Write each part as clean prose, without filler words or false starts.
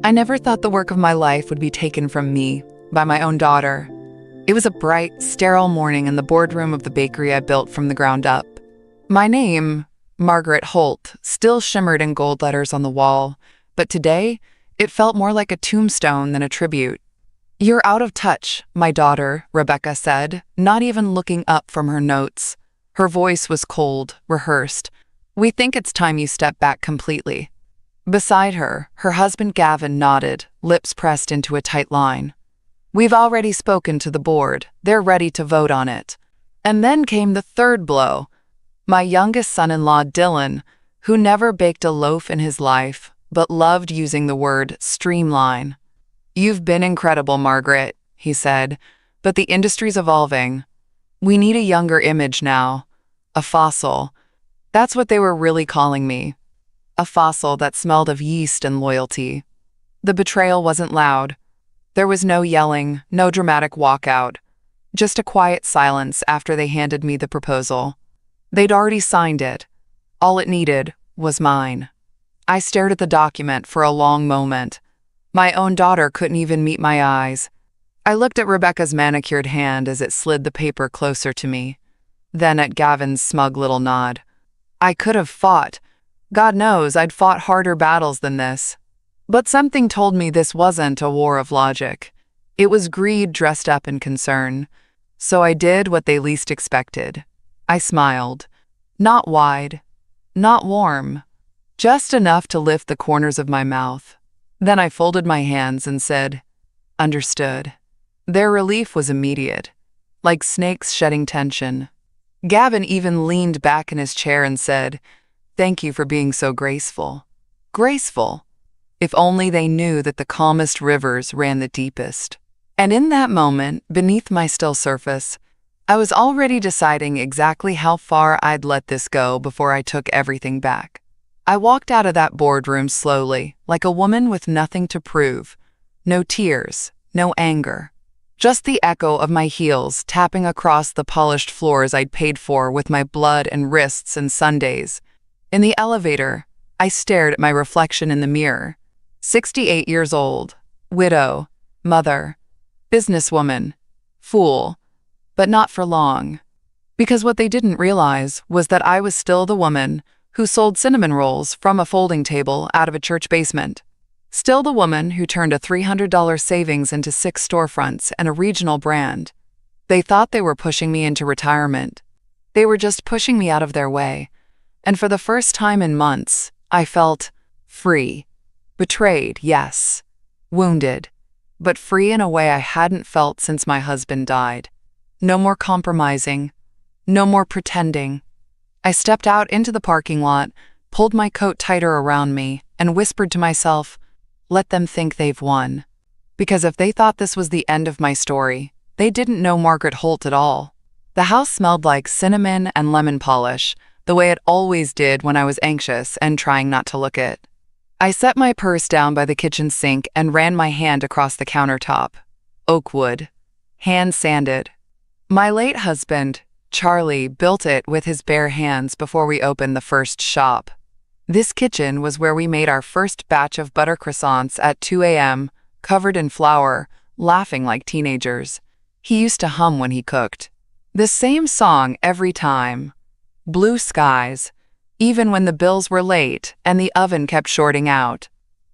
I never thought the work of my life would be taken from me by my own daughter. It was a bright, sterile morning in the boardroom of the bakery I built from the ground up. My name, Margaret Holt, still shimmered in gold letters on the wall, but today it felt more like a tombstone than a tribute. "You're out of touch," my daughter, Rebecca, said, not even looking up from her notes. Her voice was cold, rehearsed. "We think it's time you step back completely." Beside her, her husband Gavin nodded, lips pressed into a tight line. "We've already spoken to the board. They're ready to vote on it." And then came the third blow. My youngest son-in-law, Dylan, who never baked a loaf in his life, but loved using the word streamline. "You've been incredible, Margaret," he said, "but the industry's evolving. We need a younger image now. A fossil. That's what they were really calling me. A fossil that smelled of yeast and loyalty." The betrayal wasn't loud. There was no yelling, no dramatic walkout, just a quiet silence after they handed me the proposal. They'd already signed it. All it needed was mine. I stared at the document for a long moment. My own daughter couldn't even meet my eyes. I looked at Rebecca's manicured hand as it slid the paper closer to me, then at Gavin's smug little nod. I could have fought. God knows I'd fought harder battles than this. But something told me this wasn't a war of logic. It was greed dressed up in concern. So I did what they least expected. I smiled. Not wide, not warm, just enough to lift the corners of my mouth. Then I folded my hands and said, "Understood." Their relief was immediate, like snakes shedding tension. Gavin even leaned back in his chair and said, "Thank you for being so graceful." Graceful. If only they knew that the calmest rivers ran the deepest. And in that moment, beneath my still surface, I was already deciding exactly how far I'd let this go before I took everything back. I walked out of that boardroom slowly, like a woman with nothing to prove. No tears, no anger. Just the echo of my heels tapping across the polished floors I'd paid for with my blood and wrists and Sundays. In the elevator, I stared at my reflection in the mirror. 68 years old, widow, mother, businesswoman, fool, but not for long. Because what they didn't realize was that I was still the woman who sold cinnamon rolls from a folding table out of a church basement. Still the woman who turned a $300 savings into 6 storefronts and a regional brand. They thought they were pushing me into retirement. They were just pushing me out of their way. And for the first time in months, I felt free. Betrayed, yes. Wounded. But free in a way I hadn't felt since my husband died. No more compromising. No more pretending. I stepped out into the parking lot, pulled my coat tighter around me, and whispered to myself, let them think they've won. Because if they thought this was the end of my story, they didn't know Margaret Holt at all. The house smelled like cinnamon and lemon polish, the way it always did when I was anxious and trying not to look it. I set my purse down by the kitchen sink and ran my hand across the countertop. Oak wood. Hand sanded. My late husband, Charlie, built it with his bare hands before we opened the first shop. This kitchen was where we made our first batch of butter croissants at 2 a.m., covered in flour, laughing like teenagers. He used to hum when he cooked. The same song every time. Blue skies, even when the bills were late and the oven kept shorting out.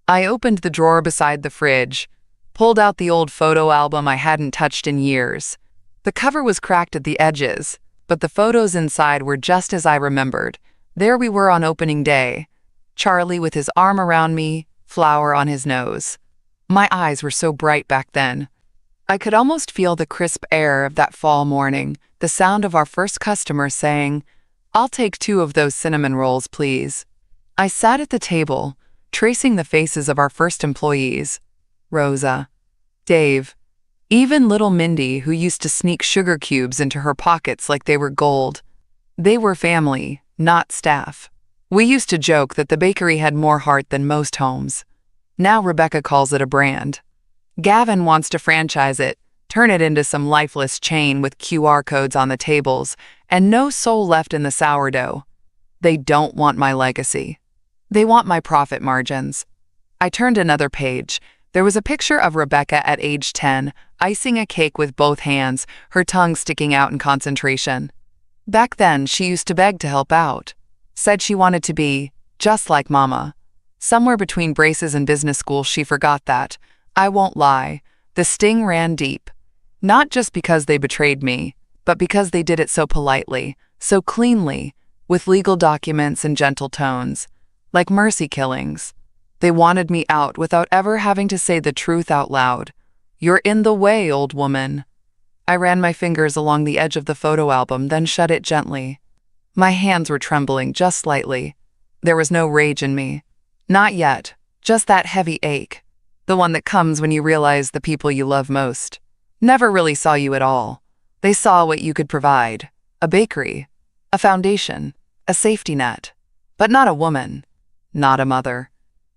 I opened the drawer beside the fridge, pulled out the old photo album I hadn't touched in years. The cover was cracked at the edges, but the photos inside were just as I remembered. There we were on opening day, Charlie with his arm around me, flour on his nose. My eyes were so bright back then. I could almost feel the crisp air of that fall morning, the sound of our first customer saying, "I'll take 2 of those cinnamon rolls, please." I sat at the table, tracing the faces of our first employees. Rosa, Dave, even little Mindy, who used to sneak sugar cubes into her pockets like they were gold. They were family, not staff. We used to joke that the bakery had more heart than most homes. Now Rebecca calls it a brand. Gavin wants to franchise it, turn it into some lifeless chain with QR codes on the tables, and no soul left in the sourdough. They don't want my legacy. They want my profit margins. I turned another page. There was a picture of Rebecca at age 10, icing a cake with both hands, her tongue sticking out in concentration. Back then, she used to beg to help out. Said she wanted to be just like Mama. Somewhere between braces and business school, she forgot that. I won't lie. The sting ran deep. Not just because they betrayed me, but because they did it so politely, so cleanly, with legal documents and gentle tones, like mercy killings. They wanted me out without ever having to say the truth out loud. You're in the way, old woman. I ran my fingers along the edge of the photo album, then shut it gently. My hands were trembling just slightly. There was no rage in me. Not yet, just that heavy ache. The one that comes when you realize the people you love most never really saw you at all. They saw what you could provide: a bakery, a foundation, a safety net, but not a woman, not a mother.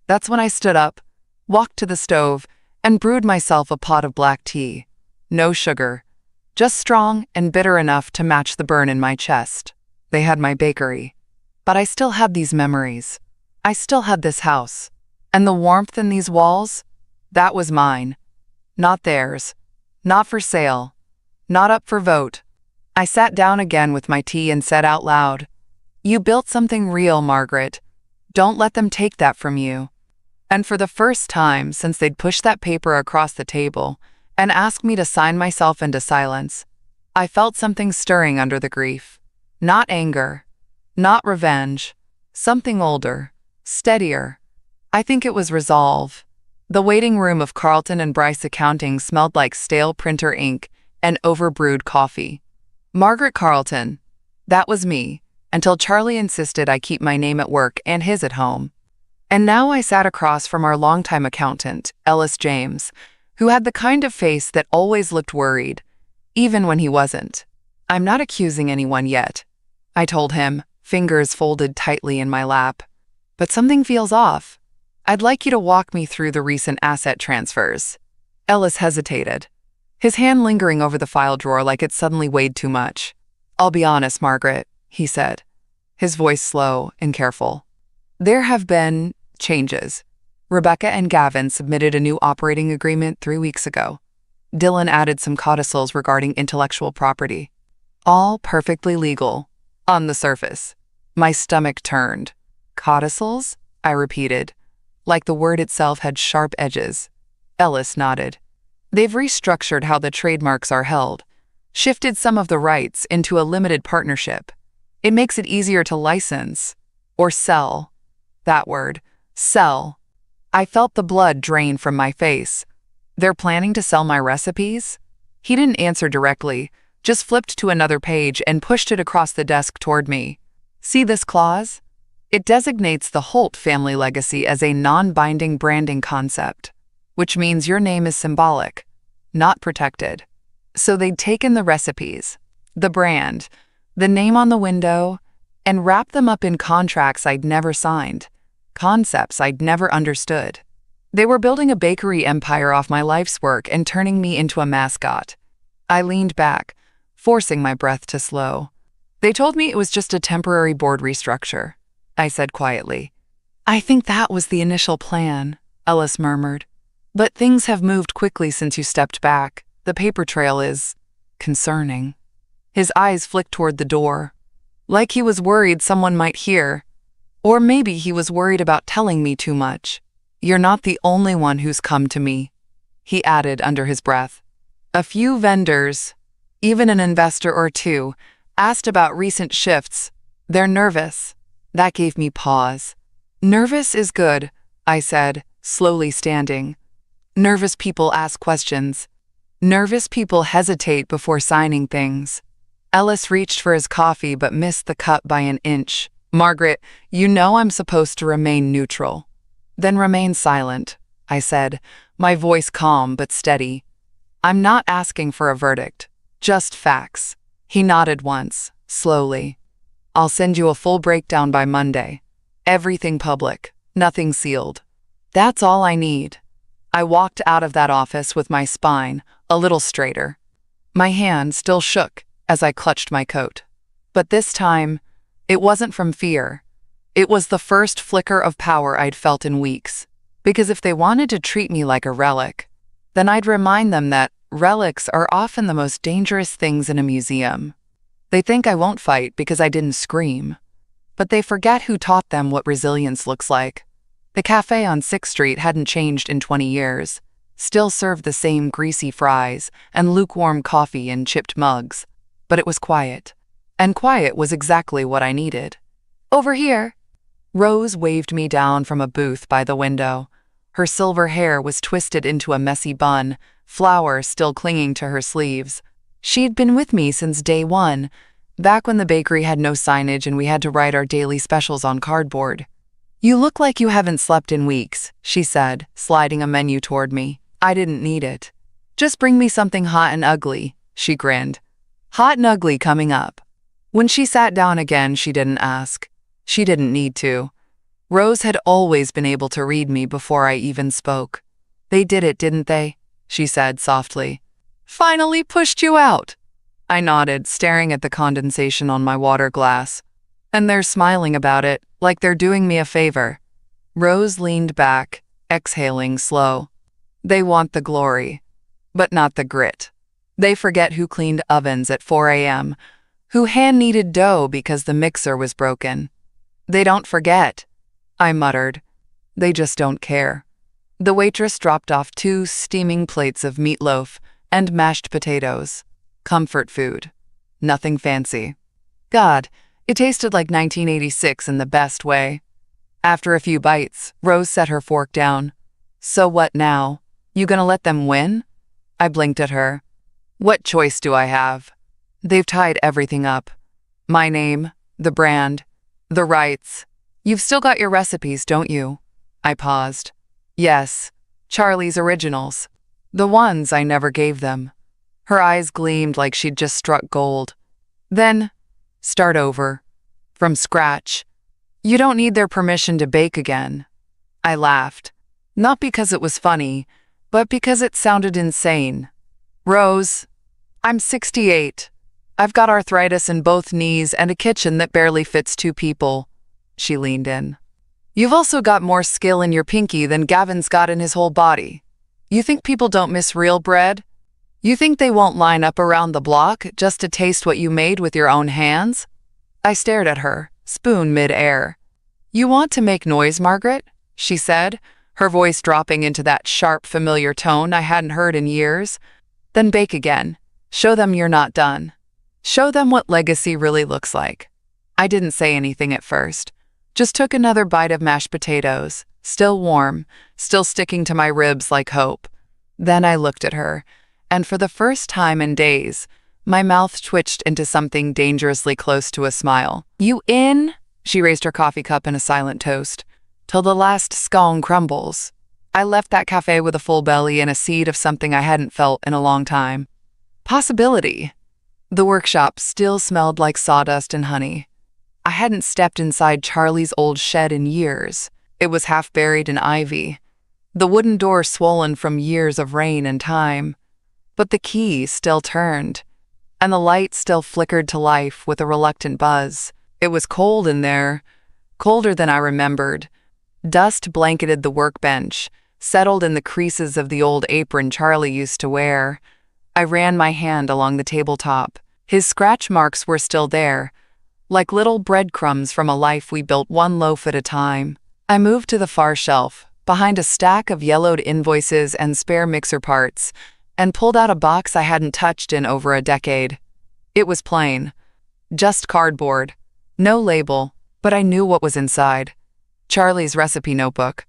That's when I stood up, walked to the stove, and brewed myself a pot of black tea. No sugar, just strong and bitter enough to match the burn in my chest. They had my bakery, but I still had these memories. I still had this house, and the warmth in these walls, that was mine, not theirs, not for sale, not up for vote. I sat down again with my tea and said out loud, "You built something real, Margaret. Don't let them take that from you." And for the first time since they'd pushed that paper across the table and asked me to sign myself into silence, I felt something stirring under the grief. Not anger, not revenge, something older, steadier. I think it was resolve. The waiting room of Carlton and Bryce Accounting smelled like stale printer ink and overbrewed coffee. Margaret Carlton. That was me, until Charlie insisted I keep my name at work and his at home. And now I sat across from our longtime accountant, Ellis James, who had the kind of face that always looked worried, even when he wasn't. "I'm not accusing anyone yet," I told him, fingers folded tightly in my lap. "But something feels off. I'd like you to walk me through the recent asset transfers." Ellis hesitated, his hand lingering over the file drawer like it suddenly weighed too much. "I'll be honest, Margaret," he said, his voice slow and careful. "There have been changes. Rebecca and Gavin submitted a new operating agreement 3 weeks ago. Dylan added some codicils regarding intellectual property. All perfectly legal, on the surface." My stomach turned. "Codicils?" I repeated, like the word itself had sharp edges. Ellis nodded. "They've restructured how the trademarks are held, shifted some of the rights into a limited partnership. It makes it easier to license, or sell." That word, sell. I felt the blood drain from my face. "They're planning to sell my recipes?" He didn't answer directly, just flipped to another page and pushed it across the desk toward me. "See this clause? It designates the Holt family legacy as a non-binding branding concept, which means your name is symbolic, not protected." So they'd taken the recipes, the brand, the name on the window, and wrapped them up in contracts I'd never signed, concepts I'd never understood. They were building a bakery empire off my life's work and turning me into a mascot. I leaned back, forcing my breath to slow. "They told me it was just a temporary board restructure," I said quietly. "I think that was the initial plan," Ellis murmured. "But things have moved quickly since you stepped back. The paper trail is concerning." His eyes flicked toward the door, like he was worried someone might hear. Or maybe he was worried about telling me too much. "You're not the only one who's come to me," he added under his breath. "A few vendors, even an investor or two, asked about recent shifts. They're nervous." That gave me pause. "Nervous is good," I said, slowly standing. "Nervous people ask questions. Nervous people hesitate before signing things." Ellis reached for his coffee but missed the cup by an inch. "Margaret, you know I'm supposed to remain neutral." "Then remain silent," I said, my voice calm but steady. "I'm not asking for a verdict, just facts." He nodded once, slowly. "I'll send you a full breakdown by Monday. Everything public, nothing sealed. That's all I need." I walked out of that office with my spine a little straighter. My hand still shook as I clutched my coat. But this time, it wasn't from fear. It was the first flicker of power I'd felt in weeks. Because if they wanted to treat me like a relic, then I'd remind them that relics are often the most dangerous things in a museum. They think I won't fight because I didn't scream. But they forget who taught them what resilience looks like. The cafe on 6th Street hadn't changed in 20 years, still served the same greasy fries and lukewarm coffee in chipped mugs. But it was quiet. And quiet was exactly what I needed. "Over here." Rose waved me down from a booth by the window. Her silver hair was twisted into a messy bun, flour still clinging to her sleeves. She'd been with me since day one, back when the bakery had no signage and we had to write our daily specials on cardboard. "You look like you haven't slept in weeks," she said, sliding a menu toward me. I didn't need it. "Just bring me something hot and ugly," she grinned. Hot and ugly coming up. When she sat down again, she didn't ask. She didn't need to. Rose had always been able to read me before I even spoke. "They did it, didn't they?" she said softly. "Finally pushed you out." I nodded, staring at the condensation on my water glass. "And they're smiling about it, like they're doing me a favor." Rose leaned back, exhaling slow. "They want the glory, but not the grit. They forget who cleaned ovens at 4 a.m., who hand-kneaded dough because the mixer was broken. They don't forget," I muttered. "They just don't care." The waitress dropped off 2 steaming plates of meatloaf and mashed potatoes. Comfort food. Nothing fancy. God, it tasted like 1986 in the best way. After a few bites, Rose set her fork down. "So what now? You gonna let them win?" I blinked at her. "What choice do I have? They've tied everything up. My name, the brand, the rights. You've still got your recipes, don't you?" I paused. "Yes, Charlie's originals. The ones I never gave them." Her eyes gleamed like she'd just struck gold. "Then, start over. From scratch. You don't need their permission to bake again." I laughed. Not because it was funny, but because it sounded insane. "Rose, I'm 68. I've got arthritis in both knees and a kitchen that barely fits 2 people. She leaned in. "You've also got more skill in your pinky than Gavin's got in his whole body. You think people don't miss real bread? You think they won't line up around the block just to taste what you made with your own hands?" I stared at her, spoon mid-air. "You want to make noise, Margaret?" she said, her voice dropping into that sharp, familiar tone I hadn't heard in years. "Then bake again. Show them you're not done. Show them what legacy really looks like." I didn't say anything at first, just took another bite of mashed potatoes, still warm, still sticking to my ribs like hope. Then I looked at her, and for the first time in days, my mouth twitched into something dangerously close to a smile. "You in?" She raised her coffee cup in a silent toast. "Till the last scone crumbles." I left that cafe with a full belly and a seed of something I hadn't felt in a long time. Possibility. The workshop still smelled like sawdust and honey. I hadn't stepped inside Charlie's old shed in years. It was half buried in ivy, the wooden door swollen from years of rain and time. But the key still turned, and the light still flickered to life with a reluctant buzz. It was cold in there, colder than I remembered. Dust blanketed the workbench, settled in the creases of the old apron Charlie used to wear. I ran my hand along the tabletop. His scratch marks were still there, like little breadcrumbs from a life we built one loaf at a time. I moved to the far shelf, behind a stack of yellowed invoices and spare mixer parts, and pulled out a box I hadn't touched in over a decade. It was plain. Just cardboard. No label, but I knew what was inside. Charlie's recipe notebook.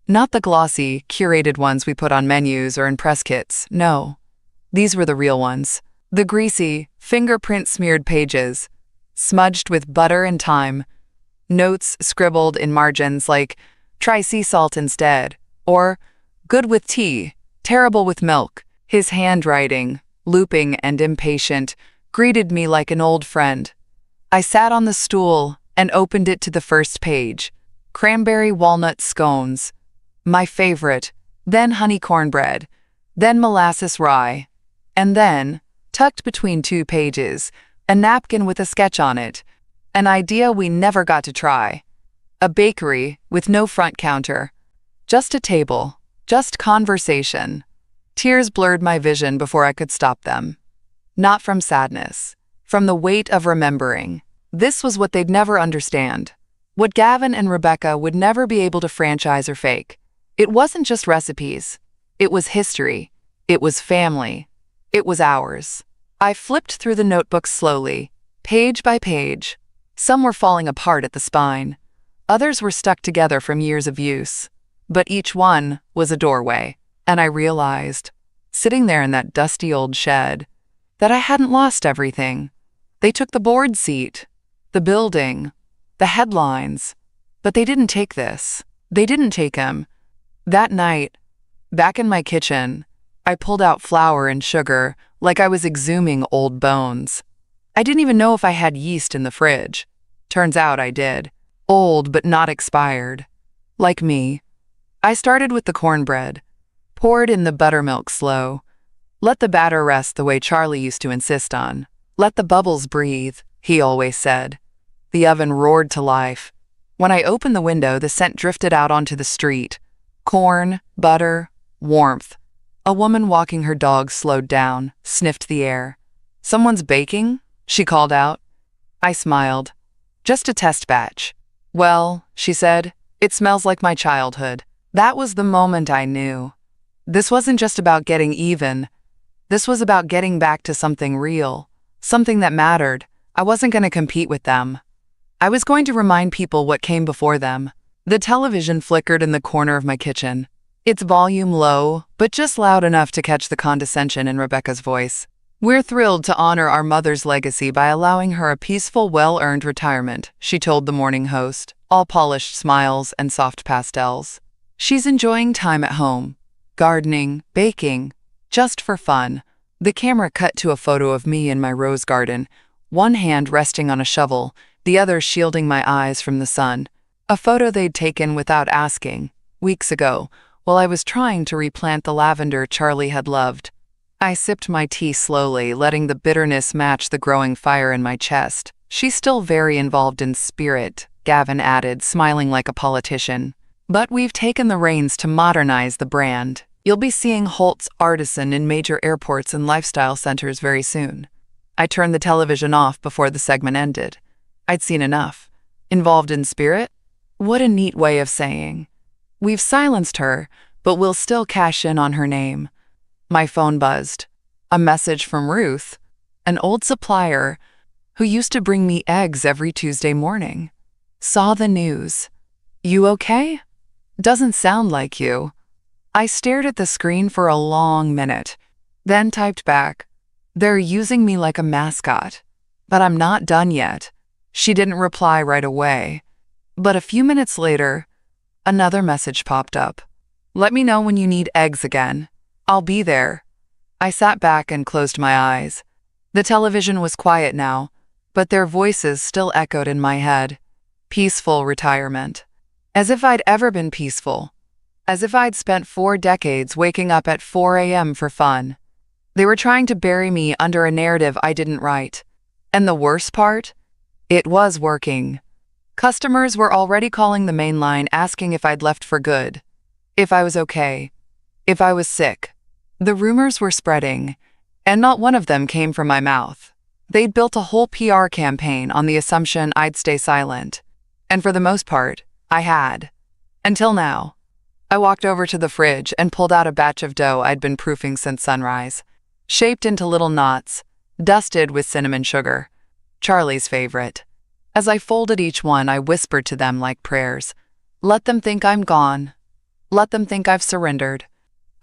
Not the glossy, curated ones we put on menus or in press kits, no. These were the real ones. The greasy, fingerprint-smeared pages, smudged with butter and thyme. Notes scribbled in margins like, "Try sea salt instead," or "Good with tea, terrible with milk." His handwriting, looping and impatient, greeted me like an old friend. I sat on the stool and opened it to the first page. Cranberry walnut scones. My favorite, then honey cornbread, then molasses rye, and then, tucked between 2 pages, a napkin with a sketch on it, an idea we never got to try. A bakery with no front counter. Just a table. Just conversation. Tears blurred my vision before I could stop them. Not from sadness. From the weight of remembering. This was what they'd never understand. What Gavin and Rebecca would never be able to franchise or fake. It wasn't just recipes. It was history. It was family. It was ours. I flipped through the notebooks slowly, page by page. Some were falling apart at the spine. Others were stuck together from years of use. But each one was a doorway, and I realized, sitting there in that dusty old shed, that I hadn't lost everything. They took the board seat, the building, the headlines, but they didn't take this. They didn't take him. That night, back in my kitchen, I pulled out flour and sugar like I was exhuming old bones. I didn't even know if I had yeast in the fridge. Turns out I did. Old but not expired. Like me. I started with the cornbread, poured in the buttermilk slow. Let the batter rest the way Charlie used to insist on. Let the bubbles breathe, he always said. The oven roared to life. When I opened the window, the scent drifted out onto the street. Corn, butter, warmth. A woman walking her dog slowed down, sniffed the air. "Someone's baking?" she called out. I smiled. "Just a test batch." "Well," she said, "it smells like my childhood." That was the moment I knew. This wasn't just about getting even. This was about getting back to something real, something that mattered. I wasn't going to compete with them. I was going to remind people what came before them. The television flickered in the corner of my kitchen, its volume low, but just loud enough to catch the condescension in Rebecca's voice. "We're thrilled to honor our mother's legacy by allowing her a peaceful, well-earned retirement," she told the morning host, all polished smiles and soft pastels. "She's enjoying time at home, gardening, baking, just for fun." The camera cut to a photo of me in my rose garden, one hand resting on a shovel, the other shielding my eyes from the sun. A photo they'd taken without asking, weeks ago, while I was trying to replant the lavender Charlie had loved. I sipped my tea slowly, letting the bitterness match the growing fire in my chest. "She's still very involved in spirit," Gavin added, smiling like a politician. "But we've taken the reins to modernize the brand. You'll be seeing Holt's Artisan in major airports and lifestyle centers very soon." I turned the television off before the segment ended. I'd seen enough. Involved in spirit? What a neat way of saying, "We've silenced her, but we'll still cash in on her name." My phone buzzed. A message from Ruth, an old supplier who used to bring me eggs every Tuesday morning. "Saw the news. You okay? Doesn't sound like you." I stared at the screen for a long minute, then typed back, "They're using me like a mascot, but I'm not done yet." She didn't reply right away, but a few minutes later, another message popped up. "Let me know when you need eggs again. I'll be there." I sat back and closed my eyes. The television was quiet now, but their voices still echoed in my head. Peaceful retirement. As if I'd ever been peaceful. As if I'd spent 4 decades waking up at 4 a.m. for fun. They were trying to bury me under a narrative I didn't write. And the worst part? It was working. Customers were already calling the main line asking if I'd left for good, if I was okay, if I was sick. The rumors were spreading, and not one of them came from my mouth. They'd built a whole PR campaign on the assumption I'd stay silent. And for the most part, I had. Until now. I walked over to the fridge and pulled out a batch of dough I'd been proofing since sunrise, shaped into little knots, dusted with cinnamon sugar. Charlie's favorite. As I folded each one, I whispered to them like prayers. Let them think I'm gone. Let them think I've surrendered.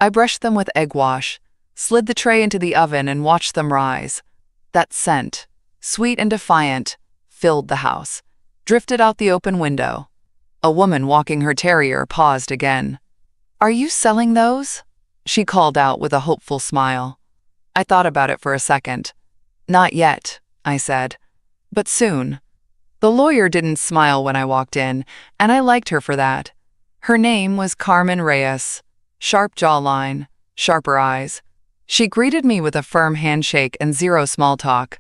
I brushed them with egg wash, slid the tray into the oven and watched them rise. That scent, sweet and defiant, filled the house, drifted out the open window. A woman walking her terrier paused again. "Are you selling those?" she called out with a hopeful smile. I thought about it for a second. "Not yet," I said. "But soon." The lawyer didn't smile when I walked in, and I liked her for that. Her name was Carmen Reyes. Sharp jawline, sharper eyes. She greeted me with a firm handshake and zero small talk.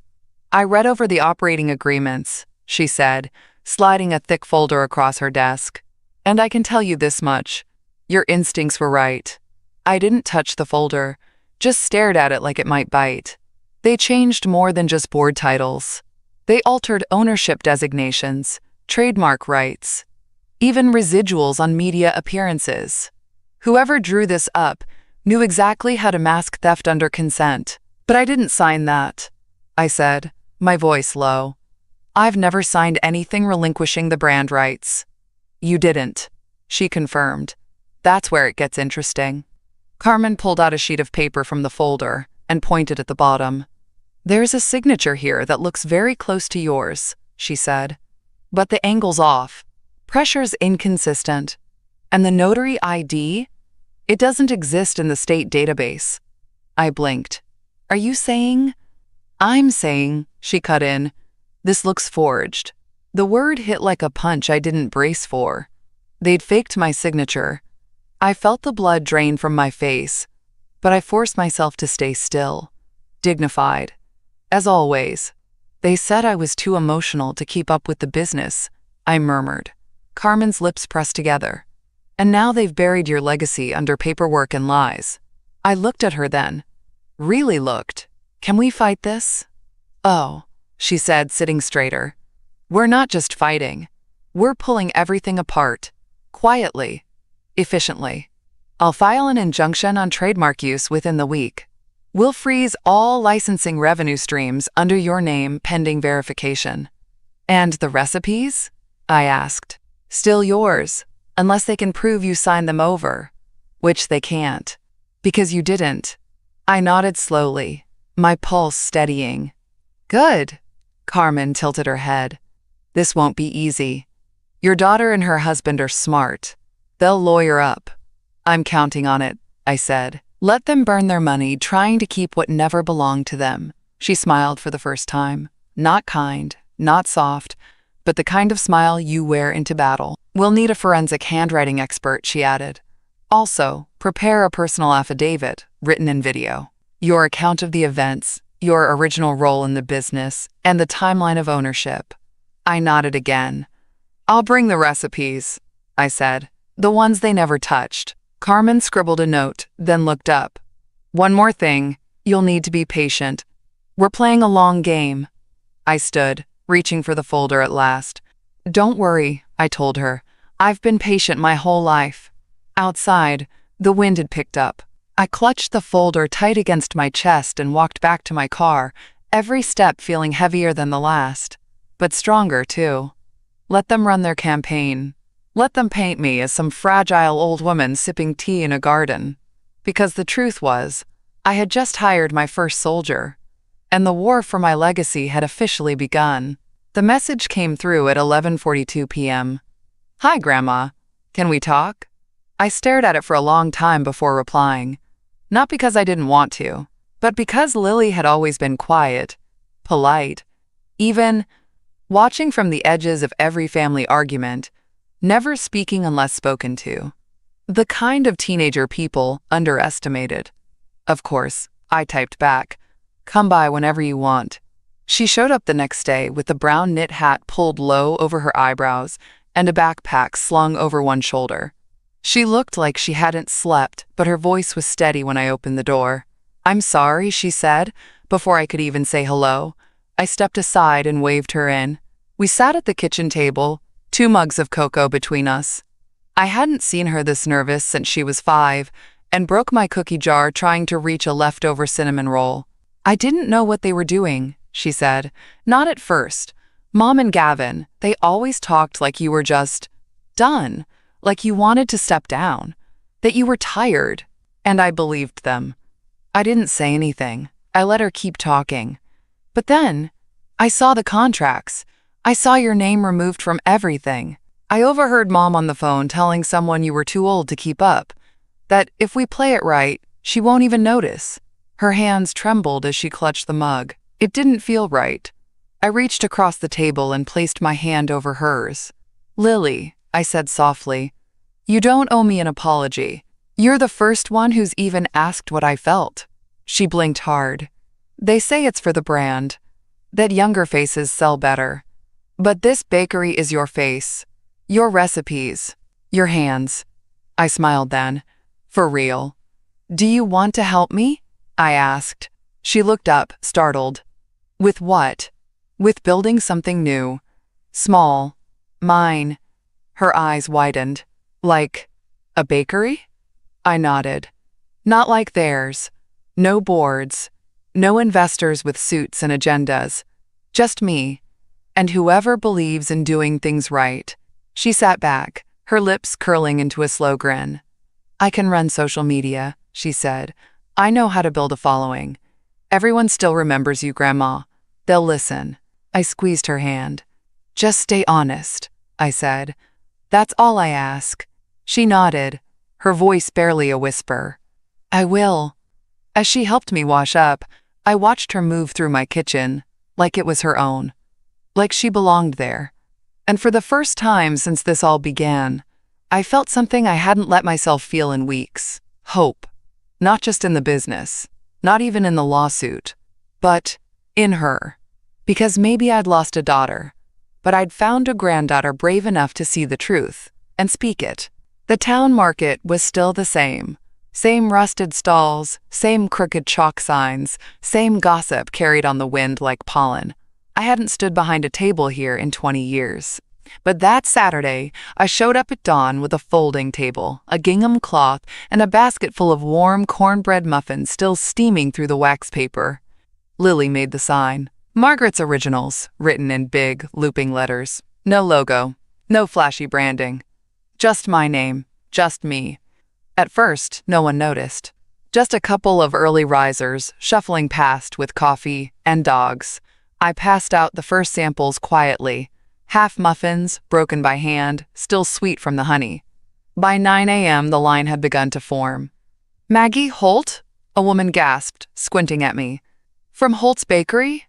"I read over the operating agreements," she said, sliding a thick folder across her desk. "And I can tell you this much. Your instincts were right. I didn't touch the folder, just stared at it like it might bite. They changed more than just board titles. They altered ownership designations, trademark rights, even residuals on media appearances. Whoever drew this up knew exactly how to mask theft under consent. But I didn't sign that, I said, my voice low. I've never signed anything relinquishing the brand rights. You didn't, she confirmed. That's where it gets interesting. Carmen pulled out a sheet of paper from the folder and pointed at the bottom. There's a signature here that looks very close to yours, she said. But the angle's off. Pressure's inconsistent. And the notary ID? It doesn't exist in the state database. I blinked. Are you saying? I'm saying, she cut in. This looks forged. The word hit like a punch I didn't brace for. They'd faked my signature. I felt the blood drain from my face, but I forced myself to stay still, dignified. As always, they said I was too emotional to keep up with the business, I murmured. Carmen's lips pressed together. And now they've buried your legacy under paperwork and lies. I looked at her then. Really looked. Can we fight this? Oh, she said, sitting straighter. We're not just fighting. We're pulling everything apart. Quietly. Efficiently. I'll file an injunction on trademark use within the week. We'll freeze all licensing revenue streams under your name pending verification. And the recipes? I asked. Still yours, unless they can prove you signed them over. Which they can't. Because you didn't. I nodded slowly, my pulse steadying. Good. Carmen tilted her head. This won't be easy. Your daughter and her husband are smart. They'll lawyer up. I'm counting on it, I said. Let them burn their money trying to keep what never belonged to them. She smiled for the first time. Not kind, not soft, but the kind of smile you wear into battle. We'll need a forensic handwriting expert, she added. Also, prepare a personal affidavit, written in video. Your account of the events, your original role in the business, and the timeline of ownership. I nodded again. I'll bring the recipes, I said. The ones they never touched. Carmen scribbled a note, then looked up. One more thing, you'll need to be patient. We're playing a long game. I stood, reaching for the folder at last. Don't worry, I told her. I've been patient my whole life. Outside, the wind had picked up. I clutched the folder tight against my chest and walked back to my car, every step feeling heavier than the last. But stronger, too. Let them run their campaign. Let them paint me as some fragile old woman sipping tea in a garden. Because the truth was, I had just hired my first soldier, and the war for my legacy had officially begun. The message came through at 11:42 p.m. Hi, Grandma. Can we talk? I stared at it for a long time before replying. Not because I didn't want to, but because Lily had always been quiet, polite, even watching from the edges of every family argument, never speaking unless spoken to. The kind of teenager people underestimated. Of course, I typed back, come by whenever you want. She showed up the next day with the brown knit hat pulled low over her eyebrows and a backpack slung over one shoulder. She looked like she hadn't slept, but her voice was steady when I opened the door. I'm sorry, she said, before I could even say hello. I stepped aside and waved her in. We sat at the kitchen table, 2 mugs of cocoa between us. I hadn't seen her this nervous since she was 5, and broke my cookie jar trying to reach a leftover cinnamon roll. I didn't know what they were doing, she said. Not at first. Mom and Gavin, they always talked like you were just done, like you wanted to step down, that you were tired, and I believed them. I didn't say anything. I let her keep talking. But then, I saw the contracts. I saw your name removed from everything. I overheard Mom on the phone telling someone you were too old to keep up, that if we play it right, she won't even notice. Her hands trembled as she clutched the mug. It didn't feel right. I reached across the table and placed my hand over hers. Lily, I said softly, you don't owe me an apology. You're the first one who's even asked what I felt. She blinked hard. They say it's for the brand, that younger faces sell better. But this bakery is your face, your recipes, your hands. I smiled then. For real. Do you want to help me? I asked. She looked up, startled. With what? With building something new. Small. Mine. Her eyes widened. Like a bakery? I nodded. Not like theirs. No boards. No investors with suits and agendas. Just me. And whoever believes in doing things right. She sat back, her lips curling into a slow grin. I can run social media, she said. I know how to build a following. Everyone still remembers you, Grandma. They'll listen. I squeezed her hand. Just stay honest, I said. That's all I ask. She nodded, her voice barely a whisper. I will. As she helped me wash up, I watched her move through my kitchen, like it was her own. Like she belonged there. And for the first time since this all began, I felt something I hadn't let myself feel in weeks. Hope. Not just in the business, not even in the lawsuit, but in her. Because maybe I'd lost a daughter, but I'd found a granddaughter brave enough to see the truth and speak it. The town market was still the same. Same rusted stalls, same crooked chalk signs, same gossip carried on the wind like pollen. I hadn't stood behind a table here in 20 years. But that Saturday, I showed up at dawn with a folding table, a gingham cloth, and a basket full of warm cornbread muffins still steaming through the wax paper. Lily made the sign. Margaret's Originals, written in big, looping letters. No logo, no flashy branding. Just my name, just me. At first, no one noticed. Just a couple of early risers shuffling past with coffee and dogs. I passed out the first samples quietly. Half muffins, broken by hand, still sweet from the honey. By 9 a.m., the line had begun to form. Maggie Holt? A woman gasped, squinting at me. From Holt's Bakery?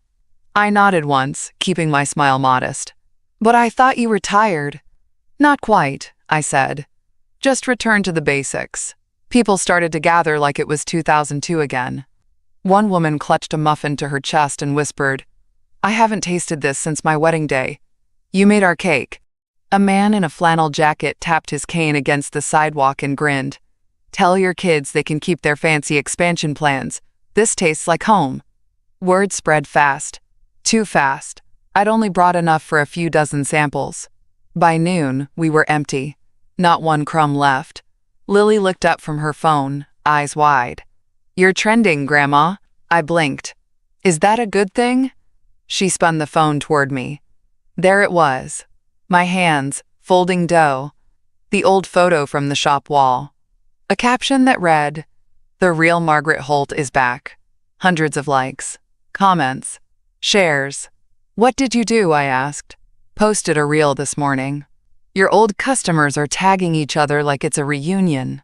I nodded once, keeping my smile modest. But I thought you were tired. Not quite, I said. Just returned to the basics. People started to gather like it was 2002 again. One woman clutched a muffin to her chest and whispered, I haven't tasted this since my wedding day. You made our cake. A man in a flannel jacket tapped his cane against the sidewalk and grinned. Tell your kids they can keep their fancy expansion plans. This tastes like home. Word spread fast. Too fast. I'd only brought enough for a few dozen samples. By noon, we were empty. Not one crumb left. Lily looked up from her phone, eyes wide. You're trending, Grandma. I blinked. Is that a good thing? She spun the phone toward me. There it was. My hands, folding dough. The old photo from the shop wall. A caption that read, The real Margaret Holt is back. Hundreds of likes. Comments. Shares. What did you do? I asked. Posted a reel this morning. Your old customers are tagging each other like it's a reunion.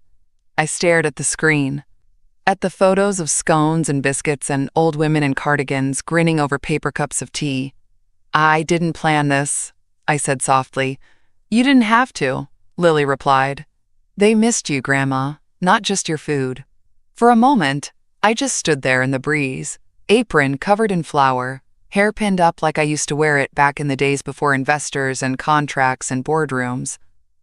I stared at the screen. At the photos of scones and biscuits and old women in cardigans grinning over paper cups of tea. I didn't plan this, I said softly. You didn't have to, Lily replied. They missed you, Grandma, not just your food. For a moment, I just stood there in the breeze, apron covered in flour, hair pinned up like I used to wear it back in the days before investors and contracts and boardrooms.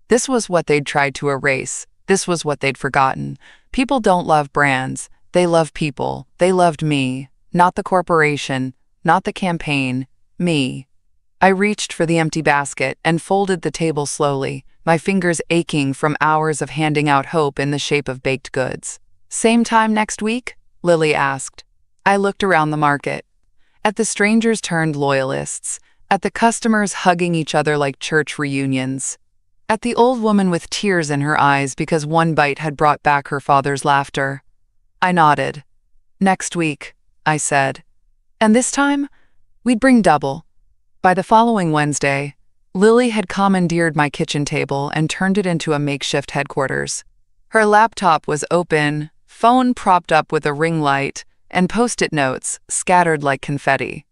This was what they'd tried to erase. This was what they'd forgotten. People don't love brands. They love people. They loved me. Not the corporation. Not the campaign. Me. I reached for the empty basket and folded the table slowly, my fingers aching from hours of handing out hope in the shape of baked goods. Same time next week? Lily asked. I looked around the market. At the strangers turned loyalists. At the customers hugging each other like church reunions. At the old woman with tears in her eyes because one bite had brought back her father's laughter. I nodded. Next week, I said. And this time, we'd bring double. By the following Wednesday, Lily had commandeered my kitchen table and turned it into a makeshift headquarters. Her laptop was open, phone propped up with a ring light, and post-it notes scattered like confetti.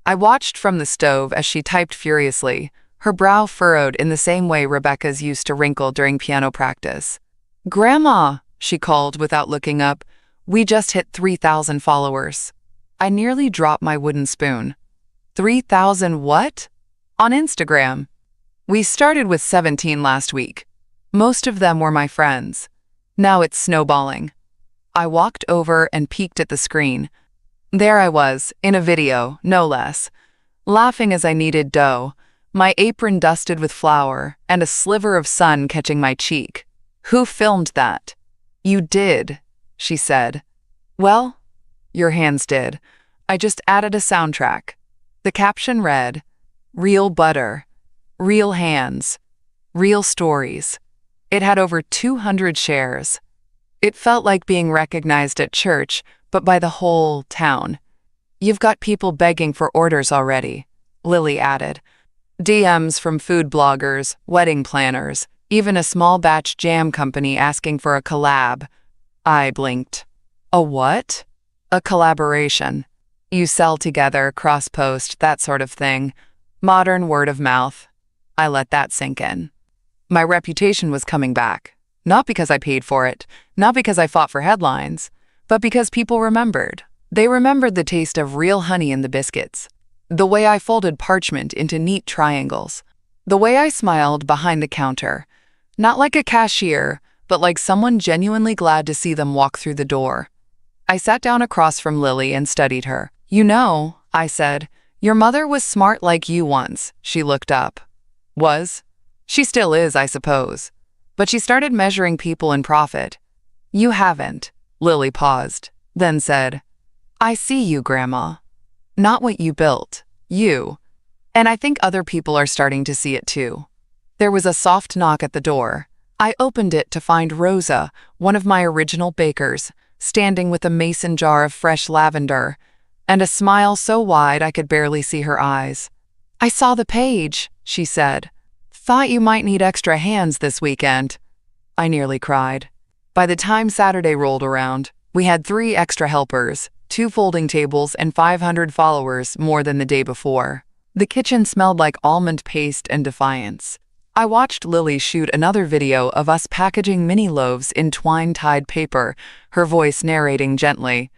I watched from the stove as she typed furiously, her brow furrowed in the same way Rebecca's used to wrinkle during piano practice. Grandma, she called without looking up, we just hit 3,000 followers. I nearly dropped my wooden spoon. 3,000 what? On Instagram. We started with 17 last week. Most of them were my friends. Now it's snowballing. I walked over and peeked at the screen. There I was, in a video, no less, laughing as I kneaded dough, my apron dusted with flour, and a sliver of sun catching my cheek. "Who filmed that?" "You did," she said. "Well, your hands did. I just added a soundtrack." The caption read, "Real butter, real hands, real stories." It had over 200 shares. It felt like being recognized at church, but by the whole town. "You've got people begging for orders already," Lily added. DMs from food bloggers, wedding planners, even a small batch jam company asking for a collab. I blinked. "A what?" "A collaboration. You sell together, cross-post, that sort of thing. Modern word of mouth." I let that sink in. My reputation was coming back. Not because I paid for it, not because I fought for headlines, but because people remembered. They remembered the taste of real honey in the biscuits, the way I folded parchment into neat triangles, the way I smiled behind the counter, not like a cashier, but like someone genuinely glad to see them walk through the door. I sat down across from Lily and studied her. "You know," I said, "your mother was smart like you once." She looked up. "Was? She still is, I suppose. But she started measuring people in profit." "You haven't." Lily paused, then said, "I see you, Grandma. Not what you built, you. And I think other people are starting to see it too." There was a soft knock at the door. I opened it to find Rosa, one of my original bakers, standing with a mason jar of fresh lavender, and a smile so wide I could barely see her eyes. "I saw the page," she said. "Thought you might need extra hands this weekend." I nearly cried. By the time Saturday rolled around, we had 3 extra helpers, 2 folding tables, and 500 followers more than the day before. The kitchen smelled like almond paste and defiance. I watched Lily shoot another video of us packaging mini loaves in twine-tied paper, her voice narrating gently.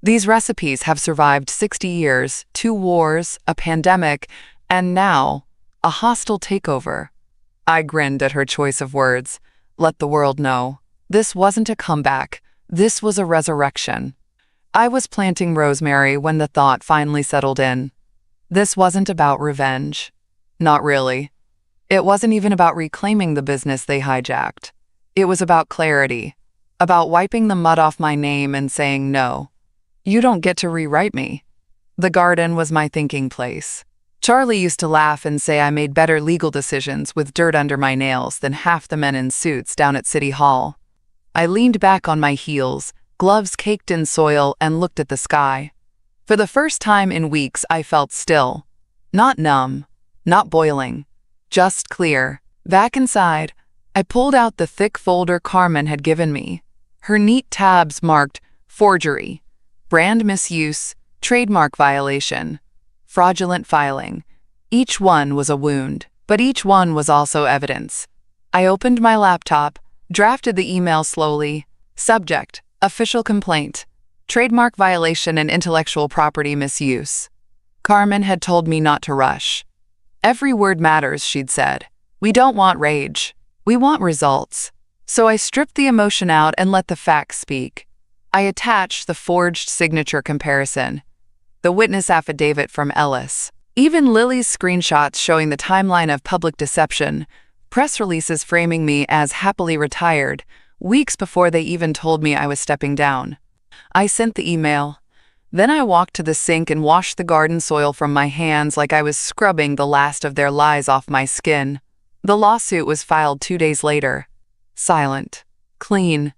"These recipes have survived 60 years, 2 wars, a pandemic, and now, a hostile takeover." I grinned at her choice of words. Let the world know. This wasn't a comeback. This was a resurrection. I was planting rosemary when the thought finally settled in. This wasn't about revenge. Not really. It wasn't even about reclaiming the business they hijacked. It was about clarity, about wiping the mud off my name and saying no. You don't get to rewrite me. The garden was my thinking place. Charlie used to laugh and say I made better legal decisions with dirt under my nails than half the men in suits down at City Hall. I leaned back on my heels, gloves caked in soil, and looked at the sky. For the first time in weeks, I felt still. Not numb, not boiling, just clear. Back inside, I pulled out the thick folder Carmen had given me. Her neat tabs marked forgery, brand misuse, trademark violation, fraudulent filing. Each one was a wound, but each one was also evidence. I opened my laptop, drafted the email slowly. Subject: official complaint, trademark violation and intellectual property misuse. Carmen had told me not to rush. Every word matters, she'd said. We don't want rage. We want results. So I stripped the emotion out and let the facts speak. I attached the forged signature comparison, the witness affidavit from Ellis, even Lily's screenshots showing the timeline of public deception, press releases framing me as happily retired, weeks before they even told me I was stepping down. I sent the email. Then I walked to the sink and washed the garden soil from my hands like I was scrubbing the last of their lies off my skin. The lawsuit was filed 2 days later. Silent. Clean.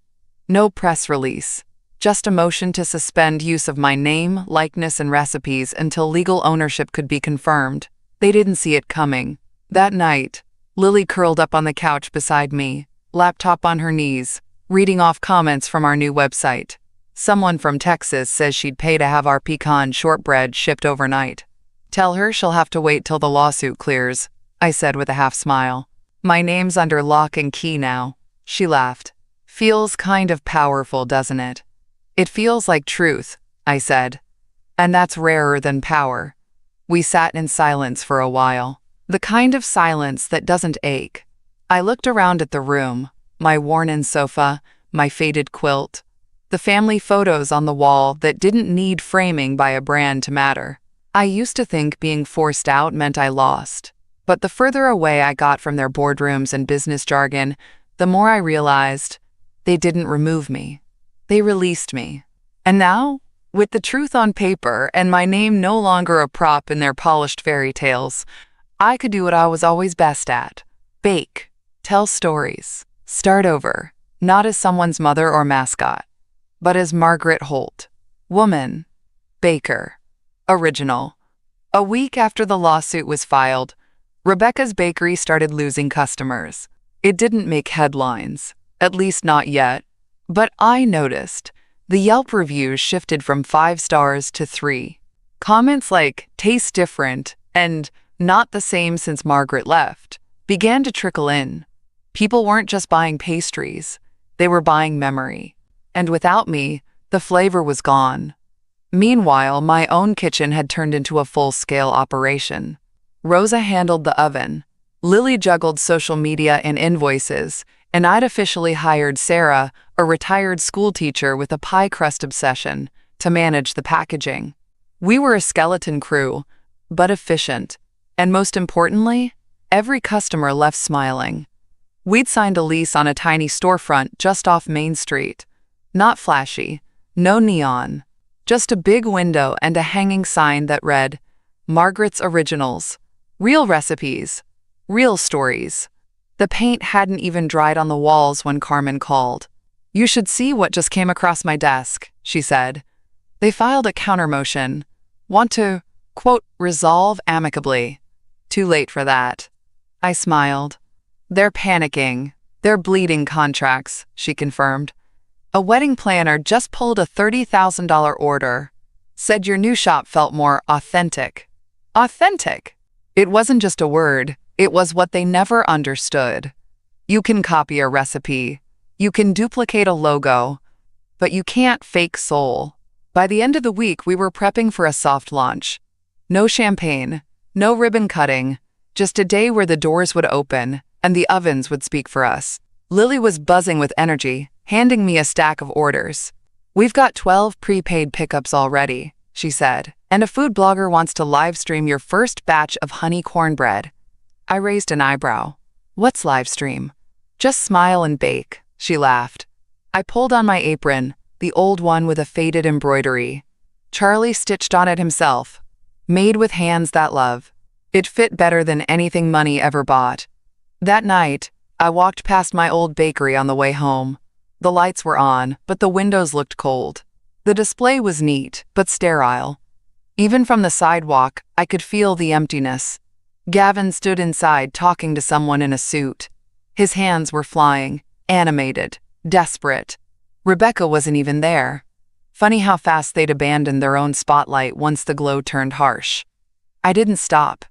No press release. Just a motion to suspend use of my name, likeness, and recipes until legal ownership could be confirmed. They didn't see it coming. That night, Lily curled up on the couch beside me, laptop on her knees, reading off comments from our new website. Someone from Texas says she'd pay to have our pecan shortbread shipped overnight. Tell her she'll have to wait till the lawsuit clears, I said with a half smile. My name's under lock and key now. She laughed. Feels kind of powerful, doesn't it? It feels like truth, I said. And that's rarer than power. We sat in silence for a while. The kind of silence that doesn't ache. I looked around at the room, my worn-in sofa, my faded quilt, the family photos on the wall that didn't need framing by a brand to matter. I used to think being forced out meant I lost. But the further away I got from their boardrooms and business jargon, the more I realized they didn't remove me. They released me. And now, with the truth on paper and my name no longer a prop in their polished fairy tales, I could do what I was always best at: bake, tell stories, start over, not as someone's mother or mascot, but as Margaret Holt, woman, baker, original. A week after the lawsuit was filed, Rebecca's Bakery started losing customers. It didn't make headlines, at least not yet, but I noticed. The Yelp reviews shifted from 5 stars to 3. Comments like "tastes different" and "not the same since Margaret left" began to trickle in. People weren't just buying pastries, they were buying memory. And without me, the flavor was gone. Meanwhile, my own kitchen had turned into a full-scale operation. Rosa handled the oven, Lily juggled social media and invoices, and I'd officially hired Sarah, a retired schoolteacher with a pie crust obsession, to manage the packaging. We were a skeleton crew, but efficient, and most importantly, every customer left smiling. We'd signed a lease on a tiny storefront just off Main Street. Not flashy, no neon, just a big window and a hanging sign that read, "Margaret's Originals. Real recipes, real stories." The paint hadn't even dried on the walls when Carmen called. "You should see what just came across my desk," she said. They filed a counter motion. "Want to, quote, resolve amicably." Too late for that. I smiled. "They're panicking. They're bleeding contracts," she confirmed. "A wedding planner just pulled a $30,000 order. Said your new shop felt more authentic." Authentic? It wasn't just a word, it was what they never understood. You can copy a recipe, you can duplicate a logo, but you can't fake soul. By the end of the week, we were prepping for a soft launch. No champagne, no ribbon cutting, just a day where the doors would open and the ovens would speak for us. Lily was buzzing with energy, handing me a stack of orders. "We've got 12 prepaid pickups already," she said, "and a food blogger wants to live stream your first batch of honey cornbread." I raised an eyebrow. "What's live stream?" "Just smile and bake," she laughed. I pulled on my apron, the old one with a faded embroidery. Charlie stitched on it himself. Made with hands that love. It fit better than anything money ever bought. That night, I walked past my old bakery on the way home. The lights were on, but the windows looked cold. The display was neat, but sterile. Even from the sidewalk, I could feel the emptiness. Gavin stood inside talking to someone in a suit. His hands were flying, animated, desperate. Rebecca wasn't even there. Funny how fast they'd abandoned their own spotlight once the glow turned harsh. I didn't stop,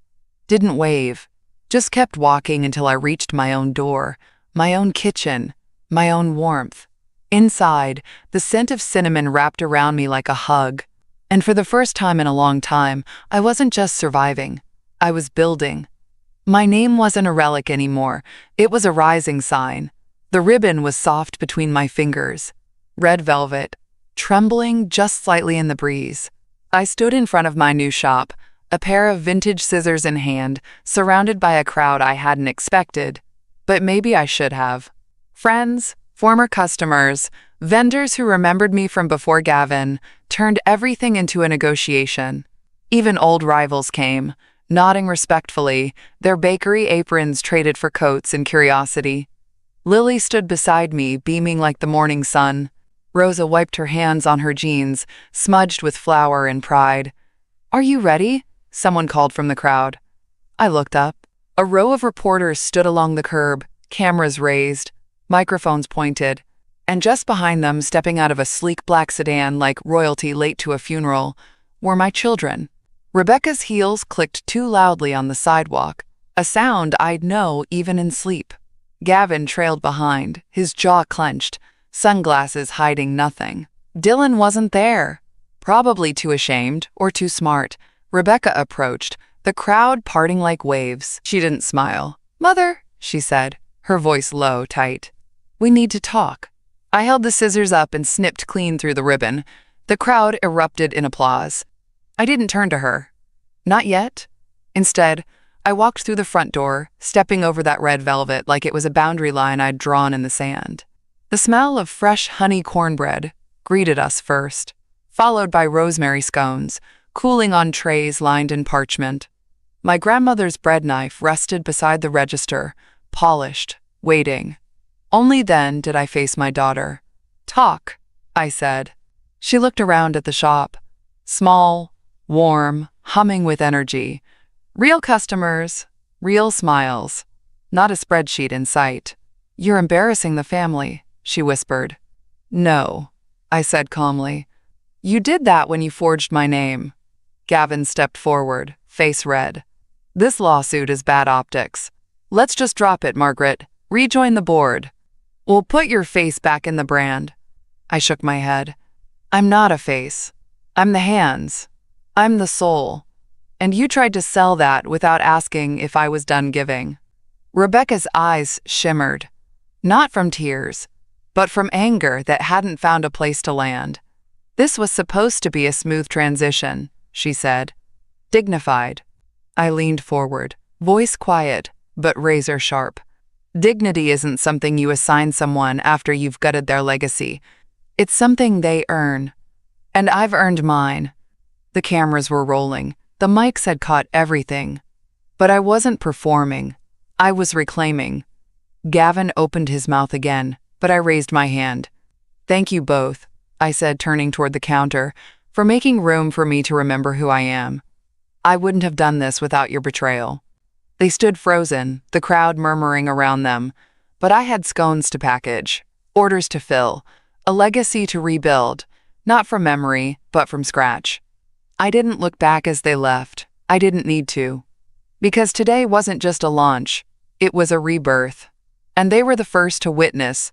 didn't wave, just kept walking until I reached my own door, my own kitchen, my own warmth. Inside, the scent of cinnamon wrapped around me like a hug. And for the first time in a long time, I wasn't just surviving, I was building. My name wasn't a relic anymore, it was a rising sign. The ribbon was soft between my fingers, red velvet, trembling just slightly in the breeze. I stood in front of my new shop, a pair of vintage scissors in hand, surrounded by a crowd I hadn't expected, but maybe I should have. Friends, former customers, vendors who remembered me from before Gavin, turned everything into a negotiation. Even old rivals came, nodding respectfully, their bakery aprons traded for coats and curiosity. Lily stood beside me, beaming like the morning sun. Rosa wiped her hands on her jeans, smudged with flour and pride. "Are you ready?" someone called from the crowd. I looked up. A row of reporters stood along the curb, cameras raised, microphones pointed, and just behind them, stepping out of a sleek black sedan like royalty late to a funeral, were my children. Rebecca's heels clicked too loudly on the sidewalk, a sound I'd know even in sleep. Gavin trailed behind, his jaw clenched, sunglasses hiding nothing. Dylan wasn't there. Probably too ashamed or too smart. Rebecca approached, the crowd parting like waves. She didn't smile. "Mother," she said, her voice low, tight. "We need to talk." I held the scissors up and snipped clean through the ribbon. The crowd erupted in applause. I didn't turn to her. Not yet. Instead, I walked through the front door, stepping over that red velvet like it was a boundary line I'd drawn in the sand. The smell of fresh honey cornbread greeted us first, followed by rosemary scones, cooling on trays lined in parchment. My grandmother's bread knife rested beside the register, polished, waiting. Only then did I face my daughter. "Talk," I said. She looked around at the shop. Small, warm, humming with energy. Real customers, real smiles. Not a spreadsheet in sight. "You're embarrassing the family," she whispered. "No," I said calmly. "You did that when you forged my name." Gavin stepped forward, face red. "This lawsuit is bad optics. Let's just drop it, Margaret. Rejoin the board. We'll put your face back in the brand." I shook my head. "I'm not a face. I'm the hands. I'm the soul. And you tried to sell that without asking if I was done giving." Rebecca's eyes shimmered, not from tears, but from anger that hadn't found a place to land. "This was supposed to be a smooth transition," she said. Dignified. I leaned forward, voice quiet, but razor sharp. "Dignity isn't something you assign someone after you've gutted their legacy. It's something they earn. And I've earned mine." The cameras were rolling. The mics had caught everything. But I wasn't performing. I was reclaiming. Gavin opened his mouth again, but I raised my hand. "Thank you both," I said, turning toward the counter, "for making room for me to remember who I am. I wouldn't have done this without your betrayal." They stood frozen, the crowd murmuring around them. But I had scones to package, orders to fill, a legacy to rebuild, not from memory, but from scratch. I didn't look back as they left. I didn't need to. Because today wasn't just a launch, it was a rebirth. And they were the first to witness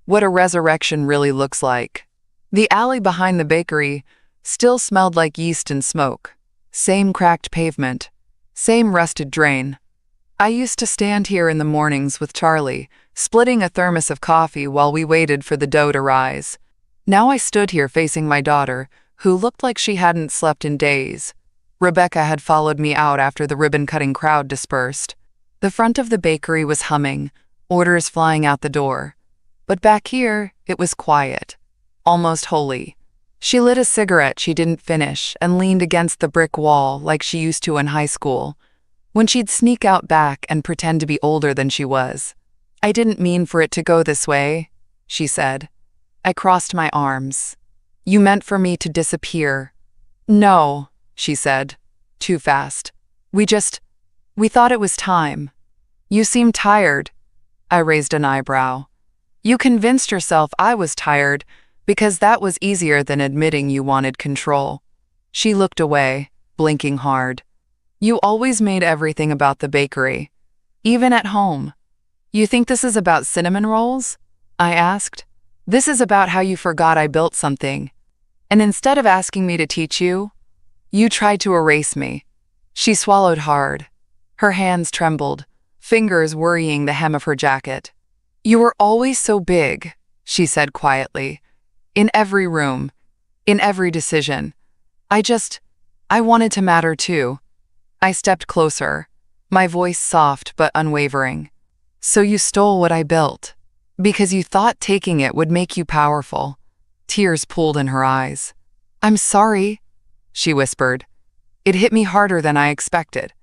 what a resurrection really looks like. The alley behind the bakery still smelled like yeast and smoke. Same cracked pavement, same rusted drain. I used to stand here in the mornings with Charlie, splitting a thermos of coffee while we waited for the dough to rise. Now I stood here facing my daughter, who looked like she hadn't slept in days. Rebecca had followed me out after the ribbon-cutting crowd dispersed. The front of the bakery was humming, orders flying out the door. But back here, it was quiet, almost holy. She lit a cigarette she didn't finish and leaned against the brick wall like she used to in high school, when she'd sneak out back and pretend to be older than she was. "I didn't mean for it to go this way," she said. I crossed my arms. "You meant for me to disappear." "No," she said, too fast. We thought it was time." "You seem tired." I raised an eyebrow. "You convinced yourself I was tired because that was easier than admitting you wanted control." She looked away, blinking hard. "You always made everything about the bakery, even at home." "You think this is about cinnamon rolls?" I asked. "This is about how you forgot I built something. And instead of asking me to teach you, you tried to erase me." She swallowed hard. Her hands trembled, fingers worrying the hem of her jacket. "You were always so big," she said quietly. "In every room, in every decision. I wanted to matter too." I stepped closer, my voice soft but unwavering. "So you stole what I built, because you thought taking it would make you powerful." Tears pooled in her eyes. "I'm sorry," she whispered. It hit me harder than I expected.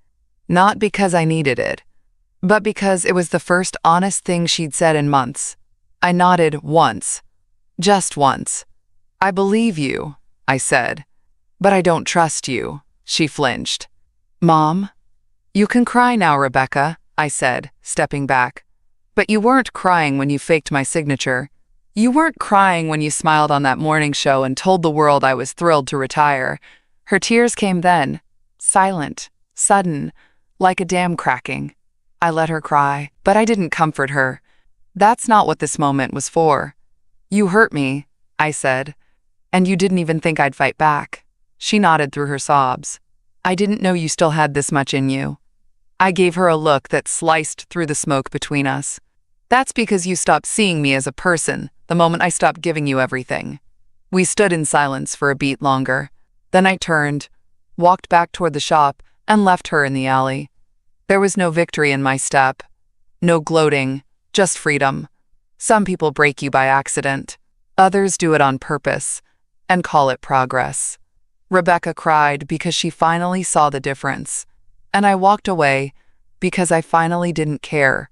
Not because I needed it, but because it was the first honest thing she'd said in months. I nodded once. Just once. "I believe you," I said. "But I don't trust you," she flinched. "Mom?" "You can cry now, Rebecca," I said, stepping back. "But you weren't crying when you faked my signature. You weren't crying when you smiled on that morning show and told the world I was thrilled to retire." Her tears came then, silent, sudden, like a dam cracking. I let her cry, but I didn't comfort her. That's not what this moment was for. "You hurt me," I said, "and you didn't even think I'd fight back." She nodded through her sobs. "I didn't know you still had this much in you." I gave her a look that sliced through the smoke between us. That's because you stopped seeing me as a person the moment I stopped giving you everything. We stood in silence for a beat longer. Then I turned, walked back toward the shop, and left her in the alley. There was no victory in my step. No gloating, just freedom. Some people break you by accident. Others do it on purpose and call it progress. Rebecca cried because she finally saw the difference. And I walked away because I finally didn't care.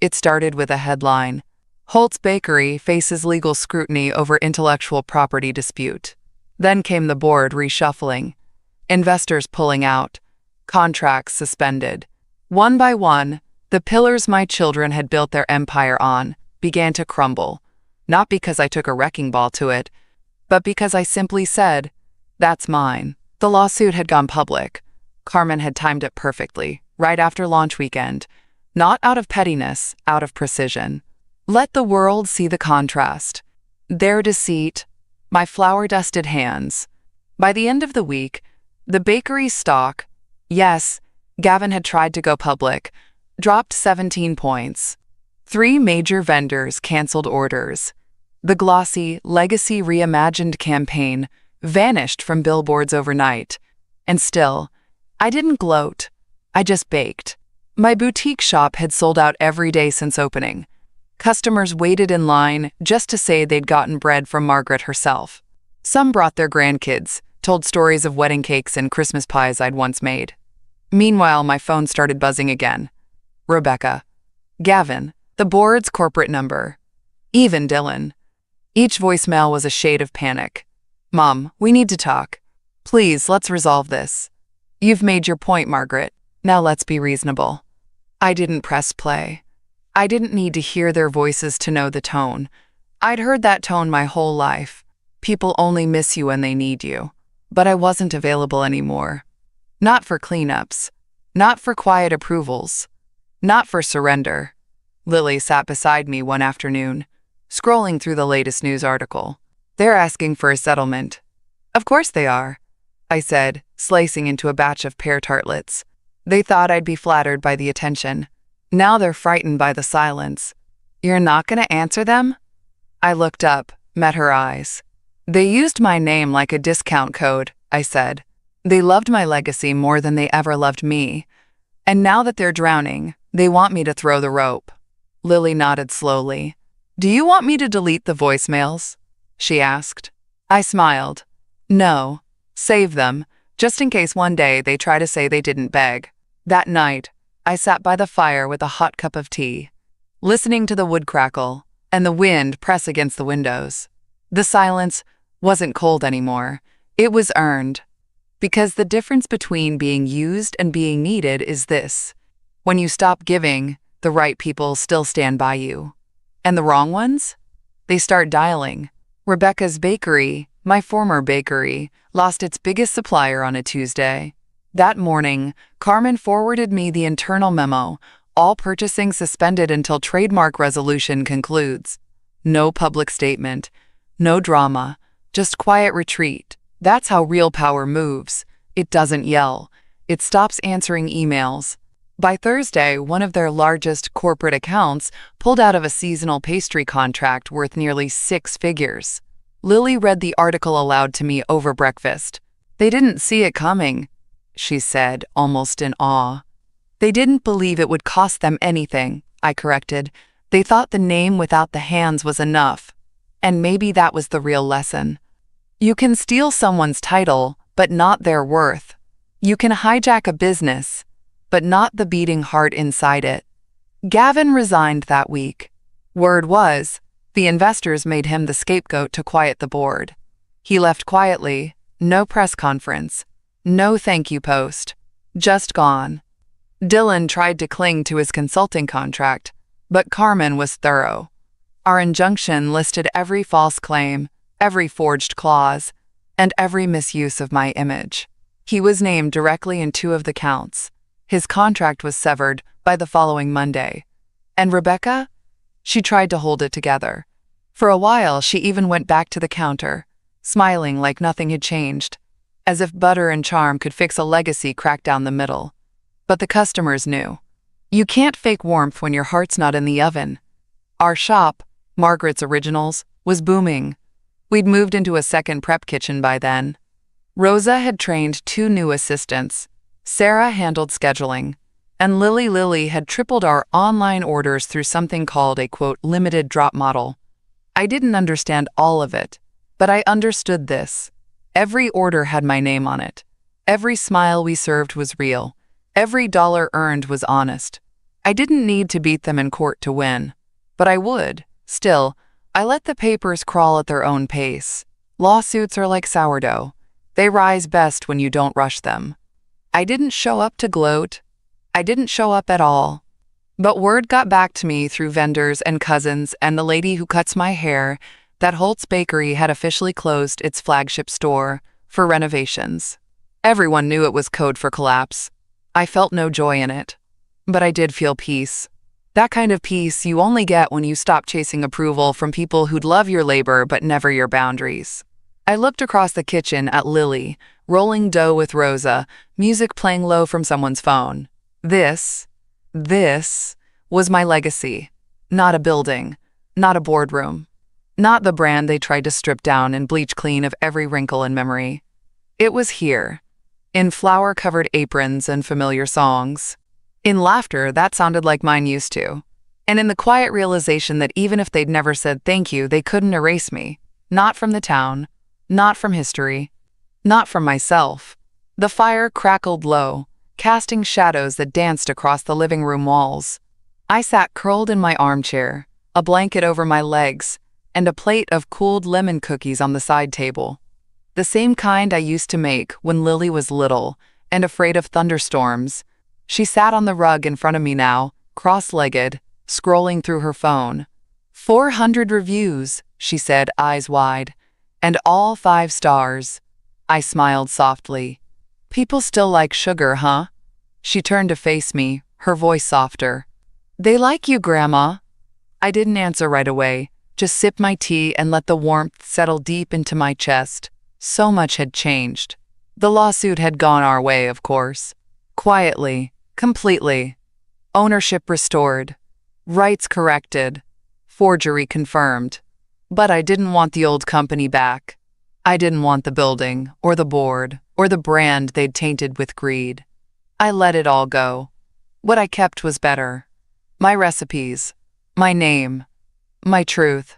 It started with a headline: Holt's Bakery faces legal scrutiny over intellectual property dispute. Then came the board reshuffling. Investors pulling out. Contracts suspended. One by one, the pillars my children had built their empire on began to crumble. Not because I took a wrecking ball to it, but because I simply said, "That's mine." The lawsuit had gone public. Carmen had timed it perfectly, right after launch weekend. Not out of pettiness, out of precision. Let the world see the contrast. Their deceit, my flour-dusted hands. By the end of the week, the bakery's stock, yes, Gavin had tried to go public, dropped 17 points. 3 major vendors canceled orders. The glossy Legacy Reimagined campaign vanished from billboards overnight. And still, I didn't gloat. I just baked. My boutique shop had sold out every day since opening. Customers waited in line just to say they'd gotten bread from Margaret herself. Some brought their grandkids, told stories of wedding cakes and Christmas pies I'd once made. Meanwhile, my phone started buzzing again. Rebecca. Gavin. The board's corporate number. Even Dylan. Each voicemail was a shade of panic. "Mom, we need to talk. Please, let's resolve this. You've made your point, Margaret. Now let's be reasonable." I didn't press play. I didn't need to hear their voices to know the tone. I'd heard that tone my whole life. People only miss you when they need you. But I wasn't available anymore. Not for cleanups. Not for quiet approvals. Not for surrender. Lily sat beside me one afternoon, scrolling through the latest news article. "They're asking for a settlement." "Of course they are," I said, slicing into a batch of pear tartlets. They thought I'd be flattered by the attention. Now they're frightened by the silence. "You're not going to answer them?" I looked up, met her eyes. "They used my name like a discount code," I said. "They loved my legacy more than they ever loved me. And now that they're drowning, they want me to throw the rope." Lily nodded slowly. "Do you want me to delete the voicemails?" she asked. I smiled. "No. Save them, just in case one day they try to say they didn't beg." That night, I sat by the fire with a hot cup of tea, listening to the wood crackle and the wind press against the windows. The silence wasn't cold anymore. It was earned. Because the difference between being used and being needed is this: when you stop giving, the right people still stand by you. And the wrong ones? They start dialing. Rebecca's bakery, my former bakery, lost its biggest supplier on a Tuesday. That morning, Carmen forwarded me the internal memo: all purchasing suspended until trademark resolution concludes. No public statement, no drama, just quiet retreat. That's how real power moves. It doesn't yell. It stops answering emails. By Thursday, one of their largest corporate accounts pulled out of a seasonal pastry contract worth nearly 6 figures. Lily read the article aloud to me over breakfast. "They didn't see it coming," she said, almost in awe. "They didn't believe it would cost them anything," I corrected. "They thought the name without the hands was enough." And maybe that was the real lesson. You can steal someone's title, but not their worth. You can hijack a business, but not the beating heart inside it. Gavin resigned that week. Word was, the investors made him the scapegoat to quiet the board. He left quietly, no press conference, no thank you post, just gone. Dylan tried to cling to his consulting contract, but Carmen was thorough. Our injunction listed every false claim, every forged clause, and every misuse of my image. He was named directly in 2 of the counts. His contract was severed by the following Monday. And Rebecca? She tried to hold it together. For a while, she even went back to the counter, smiling like nothing had changed, as if butter and charm could fix a legacy cracked down the middle. But the customers knew. You can't fake warmth when your heart's not in the oven. Our shop, Margaret's Originals, was booming. We'd moved into a second prep kitchen by then. Rosa had trained 2 new assistants. Sarah handled scheduling, and Lily had tripled our online orders through something called a, quote, limited drop model. I didn't understand all of it, but I understood this. Every order had my name on it. Every smile we served was real. Every dollar earned was honest. I didn't need to beat them in court to win, but I would. Still, I let the papers crawl at their own pace. Lawsuits are like sourdough. They rise best when you don't rush them. I didn't show up to gloat. I didn't show up at all. But word got back to me through vendors and cousins and the lady who cuts my hair that Holt's Bakery had officially closed its flagship store for renovations. Everyone knew it was code for collapse. I felt no joy in it, but I did feel peace. That kind of peace you only get when you stop chasing approval from people who'd love your labor but never your boundaries. I looked across the kitchen at Lily, rolling dough with Rosa, music playing low from someone's phone. This was my legacy. Not a building, not a boardroom, not the brand they tried to strip down and bleach clean of every wrinkle in memory. It was here, in flower-covered aprons and familiar songs, in laughter that sounded like mine used to, and in the quiet realization that even if they'd never said thank you, they couldn't erase me, not from the town, not from history, not from myself. The fire crackled low, casting shadows that danced across the living room walls. I sat curled in my armchair, a blanket over my legs, and a plate of cooled lemon cookies on the side table. The same kind I used to make when Lily was little and afraid of thunderstorms. She sat on the rug in front of me now, cross-legged, scrolling through her phone. 400 reviews, she said, eyes wide, and all 5 stars. I smiled softly. People still like sugar, huh? She turned to face me, her voice softer. They like you, Grandma. I didn't answer right away, just sipped my tea and let the warmth settle deep into my chest. So much had changed. The lawsuit had gone our way, of course. Quietly, completely. Ownership restored. Rights corrected. Forgery confirmed. But I didn't want the old company back. I didn't want the building, or the board, or the brand they'd tainted with greed. I let it all go. What I kept was better. My recipes, my name, my truth.